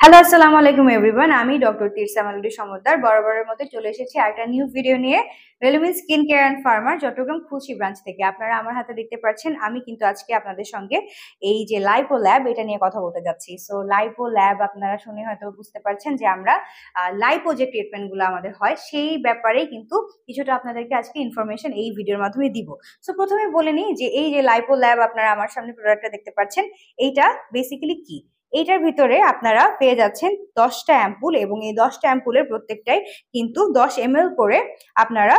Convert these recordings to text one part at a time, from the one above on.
Hello, আসসালামু আলাইকুম everyone. আমি ডক্টর তিরসা মালুদি সমদ্দার বরাবরের মতো চলে এসেছি একটা নিউ ভিডিও নিয়ে রেলুমিন স্কিন কেয়ার অ্যান্ড ফার্মার চট্টগ্রাম খুলশি ব্রাঞ্চ থেকে। আপনারা আমার হাতে দেখতে পাচ্ছেন আমি কিন্তু আজকে আপনাদের সঙ্গে এই যে লাইপো ল্যাব এটা নিয়ে কথা বলতে যাচ্ছি। সো লাইপো ল্যাব আপনারা শুনে হয়তো বুঝতে পারছেন যে আমরা লাইপো যে ট্রিটমেন্টগুলো আমাদের হয় সেই ব্যাপারেই কিন্তু কিছুটা আপনাদেরকে আজকে ইনফরমেশন এই ভিডিওর মাধ্যমে দিব। সো প্রথমে বলে নিই যে এই যে লাইপো ল্যাব আপনারা আমার সামনে প্রোডাক্টটা দেখতে পাচ্ছেন, এইটা বেসিক্যালি কি। এইটার ভিতরে আপনারা পেয়ে যাচ্ছেন 10টা অ্যাম্পুল এবং এই 10টা অ্যাম্পুলের প্রত্যেকটাই কিন্তু 10 ml করে আপনারা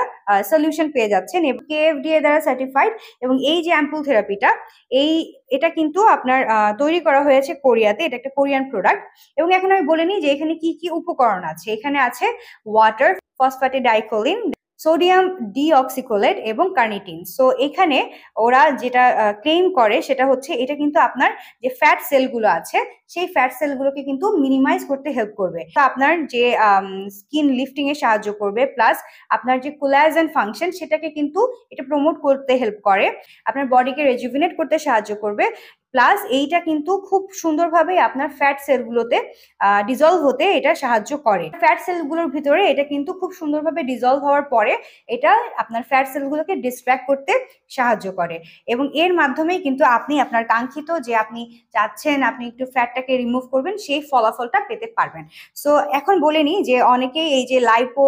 সলিউশন পেয়ে যাচ্ছেন এবং কেএফডিএ দ্বারা সার্টিফাইড। এবং এই যে অ্যাম্পুল থেরাপিটা এটা কিন্তু আপনার তৈরি করা হয়েছে কোরিয়াতে, এটা একটা কোরিয়ান প্রোডাক্ট। এবং এখন আমি বলে নিই যে এখানে কি কি উপকরণ আছে। এখানে আছে ওয়াটার, ফসফেটিডাইকোলিন, সোডিয়াম ডিঅক্সিকোলেট এবং কার্নিটিন। সো এখানে ওরা যেটা ক্লেম করে সেটা হচ্ছে এটা কিন্তু আপনার যে ফ্যাট সেলগুলো আছে সেই ফ্যাট সেলগুলোকে কিন্তু মিনিমাইজ করতে হেল্প করবে, আপনার যে স্কিন লিফটিং এ সাহায্য করবে, প্লাস আপনার যে কোলাজেন ফাংশন সেটাকে কিন্তু এটা প্রমোট করতে হেল্প করে, আপনার বডিকে রেজুভিনেট করতে সাহায্য করবে, প্লাস এইটা কিন্তু খুব সুন্দরভাবে আপনার ফ্যাট সেলগুলোতে ডিজলভ হতে এটা সাহায্য করে। ফ্যাট সেলগুলোর ভিতরে এটা কিন্তু খুব সুন্দরভাবে ডিজলভ হওয়ার পরে এটা আপনার ফ্যাট সেলগুলোকে ডিস্ট্র্যাক্ট করতে সাহায্য করে এবং এর মাধ্যমেই কিন্তু আপনি আপনার কাঙ্ক্ষিত যে আপনি চাচ্ছেন আপনি একটু ফ্যাটটাকে রিমুভ করবেন সেই ফলাফলটা পেতে পারবেন। সো এখন বলে নিই যে অনেকেই এই যে লাইপো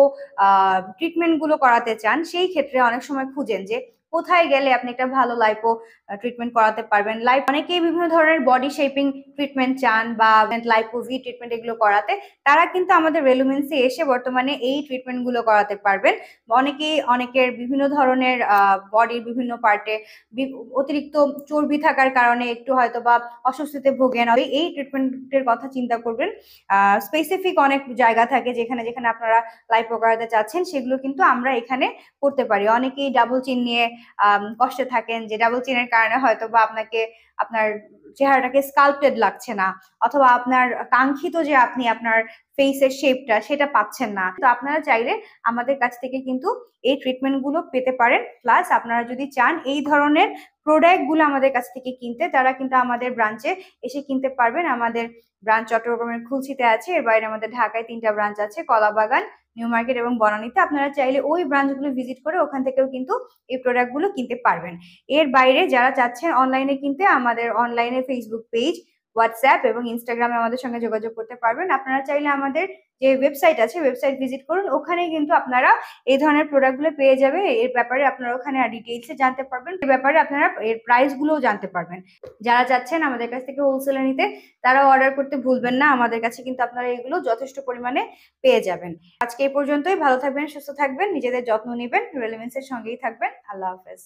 ট্রিটমেন্টগুলো করাতে চান, সেই ক্ষেত্রে অনেক সময় খুঁজেন যে কোথায় গেলে আপনি একটা ভালো লাইপো ট্রিটমেন্ট করাতে পারবেন। অনেকেই বিভিন্ন ধরনের বডি শেপিং ট্রিটমেন্ট চান বা লাইপো ভি ট্রিটমেন্ট এগুলো করাতে, তারা কিন্তু আমাদের রেলুমেন্সে এসে বর্তমানে এই ট্রিটমেন্টগুলো করাতে পারবেন। অনেকের বিভিন্ন ধরনের বডির বিভিন্ন পার্টে অতিরিক্ত চর্বি থাকার কারণে একটু হয়তো বা অস্বস্তিতে ভোগেন, এই ট্রিটমেন্টের কথা চিন্তা করবেন। স্পেসিফিক অনেক জায়গা থাকে যেখানে যেখানে আপনারা লাইপো করাতে চাচ্ছেন, সেগুলো কিন্তু আমরা এখানে করতে পারি। অনেকেই ডাবল চিন নিয়ে কষ্টে থাকেন যে ডাবল চিনের কারণে হয়তো বা আপনার চেহারাটাকে স্কাল্পটেড লাগছে না, অথবা আপনার কাঙ্ক্ষিত যে আপনি আপনার ফেসের শেপটা সেটা পাচ্ছেন না। তো আপনারা চাইলে আমাদের কাছ থেকে কিন্তু এই ট্রিটমেন্ট গুলো পেতে পারেন। প্লাস আপনারা যদি চান এই ধরনের প্রোডাক্ট গুলো আমাদের কাছ থেকে কিনতে, তারা কিন্তু আমাদের ব্রাঞ্চে এসে কিনতে পারবেন। আমাদের ব্রাঞ্চ চট্টগ্রামের খুলশিতে আছে, এর বাইরে আমাদের ঢাকায় 3টা ব্রাঞ্চ আছে, কলাবাগান, নিউ মার্কেট এবং বনানীতে। আপনারা চাইলে ওই ব্রাঞ্চগুলো ভিজিট করে ওখান থেকেও কিন্তু এই প্রোডাক্টগুলো কিনতে পারবেন। এর বাইরে যারা চাচ্ছেন অনলাইনে কিনতে, আমাদের অনলাইনে ফেসবুক পেজ, হোয়াটসঅ্যাপ এবং ইনস্টাগ্রামে আমাদের সঙ্গে যোগাযোগ করতে পারবেন। আপনারা চাইলে আমাদের যে ওয়েবসাইট আছে ওয়েবসাইট ভিজিট করুন, ওখানে কিন্তু আপনারা এই ধরনের প্রোডাক্টগুলো পেয়ে যাবে। এর ব্যাপারে আপনারা ওখানে ডিটেইলসে জানতে পারবেন, এর ব্যাপারে আপনারা এর প্রাইসগুলোও জানতে পারবেন। যারা চাচ্ছেন আমাদের কাছ থেকে হোলসেলে নিতে, তারাও অর্ডার করতে ভুলবেন না। আমাদের কাছে কিন্তু আপনারা এগুলো যথেষ্ট পরিমাণে পেয়ে যাবেন। আজকে এই পর্যন্তই। ভালো থাকবেন, সুস্থ থাকবেন, নিজেদের যত্ন নেবেন, রেলেভেন্সের সঙ্গেই থাকবেন। আল্লাহ হাফেজ।